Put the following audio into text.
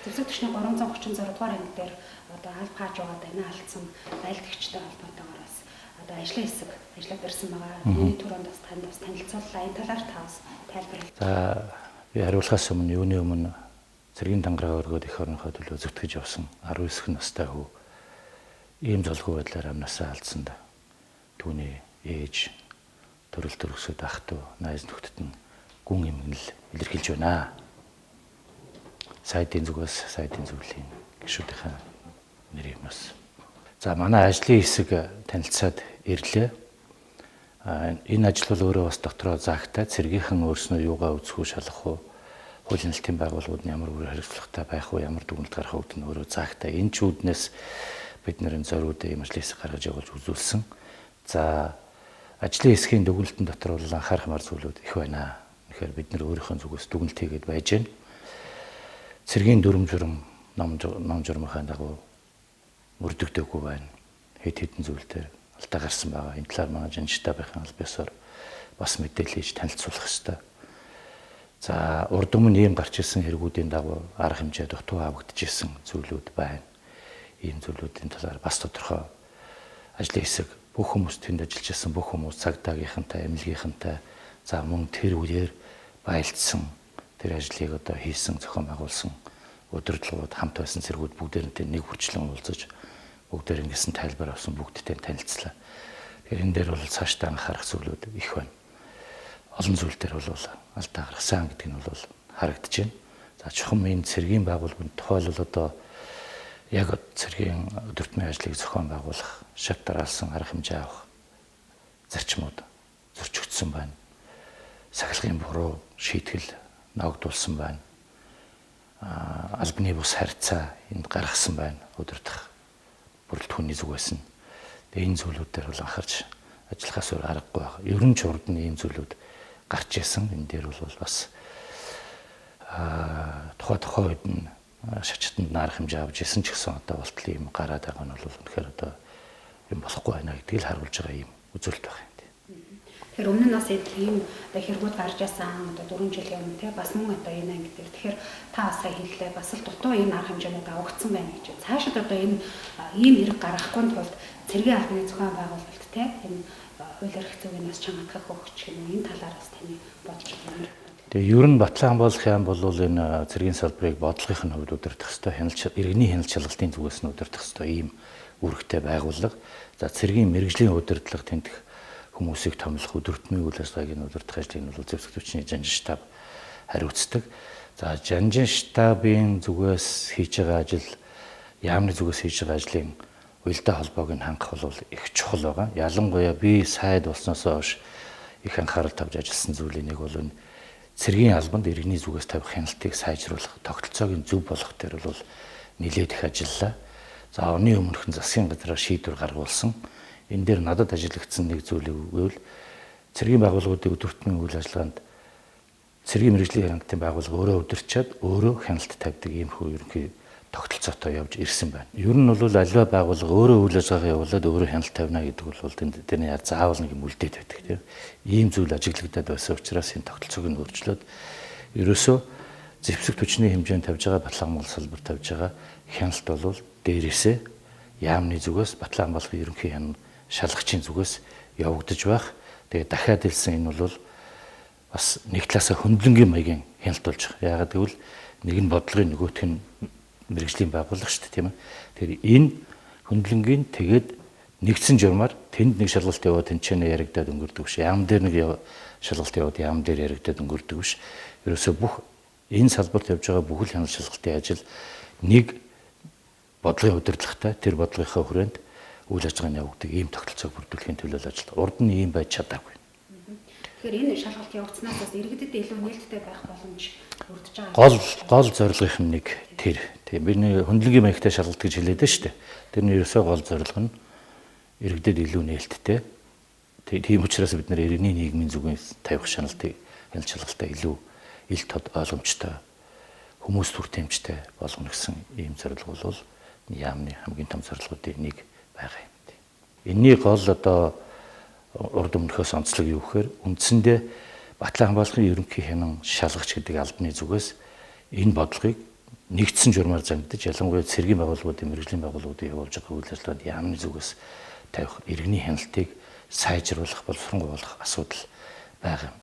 Төвсөг төчний 336 дугаар анги дээр одоо аль хааж байгаа даа алдсан байлдагчтай холбоотойгоор бас одоо ажлын хэсэг ажиллаад ирсэн байгаа. Миний түрүүнд бас танд бас танилцууллаа. Энэ талаар та бас тайлбарлая. За би хариулахаас өмнө юуны өмнө цэргийн дангараа өргөд их орнохоо төлөө зүтгэж явсан 19 настай хүү ийм золгүй байдлаар амнасаа алдсан да. Түүний ээж төрөл төрөсөд ах トゥ найз нөхдөд нь гүн эмгэнэл илэрхийлж байна. Сайдын зүгээс сайдын зүйлийн гишүүдийн нэр юмнаас. За манай ажлын хэсэг танилцаад ирлээ. Энэ ажил бол өөрөө бас дотроо заагтай цэргийнхэн өөрснөө юугаа үзэх үү шалгах уу, хуулийн нэлтийн байгууллагууд нь ямар үр хариуцлагатай байх уу, ямар дүгнэлт гаргах үүд нь өөрөө заагтай. Энэ ч үүднээс бид нэр зориуд ийм ажлын хэсэг гаргаж явуулж үзүүлсэн. За ажлын хэсгийн дүгнэлтэн дотор бол анхаарахмаар зүйлүүд их байна. Тэгэхээр бид нэр өөрийнхөө зүгээс дүгнэлт хийгээд байж гэн. Цэргийн дүрм журм ном журмынхаа дагуу мөрдөгдөөгүй байна. Хэд хэдэн зүйл дээр алдаа гарсан байгаа. Энэ талаар манай жин штабын албасаар бас мэдээлэл хийж танилцуулах ёстой. За урд өмнө ийм гарч ирсэн хэрэгүүдийн дагуу арга хэмжээ дутуу авагдчихсэн зүйлүүд байна. Ийм зүйлүүдийн талаар бас тодорхой ажлын хэсэг бүх хүмүүс тэнд ажиллаж байсан бүх хүмүүс цагдаагийнхантай, эмнэлгийнхантай за мөн тэр үеэр байлдсан тэр ажлыг одоо хийсэн зохион байгуулсан удирдлагууд хамт байсан цэргүүд бүгдээрээ нэг хүрчлэн уулзаж бүгдээр ингэсэн тайлбар авсан бүгдтэй танилцлаа. Тэгэхээр энэ дээр бол цаашдаа анхаарах зүйлүүд их байна. Олон зүйл дээр бол алдаа гаргасан гэдэг нь бол харагдаж байна. За чухам энэ цэргийн байгууллагын тухайлбал одоо яг цэргийн өдөртмийн ажлыг зохион байгуулах, шат дараалсан арга хэмжээ авах зарчмууд зөрчигдсөн байна. Сахилгын буруу шийтгэл ногдуулсан байна. Албаны бус харьцаа энд гаргасан байна. Удирдах бүрэлдэхүүний зүгээс нь. Тэгээ энэ зүйлүүд дээр бол анхаарч ажиллахаас өөр аргагүй байна. Ерөн ч урд нь ийм зүйлүүд гарч исэн. Энэ дээр бол бас тухай үед нь шачтанд арга хэмжээ авч исэн ч гэсэн одоо болтол ийм гараад байгаа нь бол үнэхээр одоо юм болохгүй байна гэдгийг л харуулж байгаа юм үзүүлэлт байна. Тэгэхээр өмнө нь бас ийм хэрэгүүд гарч ирсэн одоо 4 жилийн өмнө те бас мөн одоо энэ анги дээр тэгэхээр та бас хэллээ бас л дутуу энэ арга хэмжээнүүд авагдсан байна гэж. Цаашид одоо энэ ийм хэрэг гаргахгүй тулд цэргийн албаны зохион байгуулалт те энэ хууль эрх зүйн бас чангаатгах өгч юм энэ талаар бас таны бодож байна. Тэгээ ер нь Батлан болох юм бол энэ цэргийн салбарыг бодлогын хувьд удирдах ёстой, иргэний хяналт шалгалтын зүгээс нь удирдах ёстой ийм үүрэгтэй байгууллага. За цэргийн мэргэжлийн удирдлага тэмдэх хүмүүсийг томлох өдөртмийн үйл ажиллагааг нь удирдах ажлыг нь зэвсэг түвшний жанжин штаб хариуцдаг. За жанжин штабын зүгээс хийж байгаа ажил, яамны зүгээс хийж байгаа ажлын уялдаа холбоог нь хангах бол их чухал байгаа. Ялангуяа би сайд болсноос хойш их анхаарал тавьж ажилласан зүйлийн нэг бол цэргийн албанд иргэний зүгээс тавих хяналтыг сайжруулах, тогтолцоог нь зөв болгох дээр бол нэлээд их ажиллалаа. За оны өмнөхөн засгийн газраар шийдвэр гаргуулсан. Энэ дээр надад ажиллагдсан нэг зүйл гэвэл цэргийн байгууллагуудын өдөртмийн үйл ажиллагаанд цэргийн мэргэжлийн хяналтын байгууллага өөрөө удирчаад өөрөө хяналт тавьдаг ийм ерөнхий тогтолцоотой явж ирсэн байна. Ер нь бол аливаа байгууллага өөрөө үйл ажиллагаа явуулаад өөрөө хяналт тавина гэдэг бол тэрний заавал нэг юм үлдээд байдаг тийм. Ийм зүйл ажиглагдаад байсан учраас энэ тогтолцоог нь өөрчлөөд ерөөсөө зэвсэг түвшний хэмжээнд тавьж байгаа Батлан Монгол салбар тавьж байгаа хяналт бол дээрээсээ яамны зүгээс Батлан Монголын ерөнхий хяналт шалгагчийн зүгээс явагдаж байх. Тэгээ дахиад хэлсэн энэ бол бас нэг талаасаа хөндлөнгийн маягийн хяналт болж байгаа. Яагаад гэвэл нэг нь бодлогын нөгөөх нь мэргэжлийн байгууллага шүү дээ тийм ээ. Тэгэхээр энэ хөндлөнгийн тэгээд нэгдсэн журмаар тэнд нэг шалгалт яваад тэнцэнэ яригдаад өнгөрдөг биш. Яам дээр нэг шалгалт яваад яам дээр яригдаад өнгөрдөг биш. Ерөөсөө бүх энэ салбарт явж байгаа бүхэл хяналт шалгалтын ажил нэг бодлогын удирдлагатай тэр бодлогынхаа хүрээнд үйл ажиллагааны явагддаг ийм тогтолцоог бүрдүүлэхийн төлөө ажилладаг. Урд нь ийм байж чадаагүй. Тэгэхээр энэ шалгалт явагдсанаас бас иргэдэд илүү нээлттэй байх боломж өрдөж байгаа. Гол зорилгын нэг тэр. Тийм бидний хөндлөнгийн маягтай шалгалт гэж хэлээд байна шүү дээ. Тэрний ерөөсөө гол зорилго нь иргэдэд илүү нээлттэй. Тийм учраас бид нэр иргэний нийгмийн зүгээс тавих шалгалтыг хяналт шалгалтаа илүү ил тод ойлгомжтой хүмүүс түртэмжтэй болгоно гэсэн ийм зорилго бол яамны хамгийн том зорилгуудын нэг байгаа юм. Энийний гол одоо урд өмнөхөөс онцлог юу гэхээр үндсэндээ Батлан хамгаалахын ерөнхий хянан шалгагч гэдэг албаны зүгээс энэ бодлогыг нэгдсэн журмаар зангидж ялангуяа цэргийн байгууллагуудын мэрэгжлийн байгууллагуудын явуулж байгаа үйл ажиллагаанд яамны зүгээс тавих иргэний хяналтыг сайжруулах, боловсронгуй болгох асуудал байгаа юм.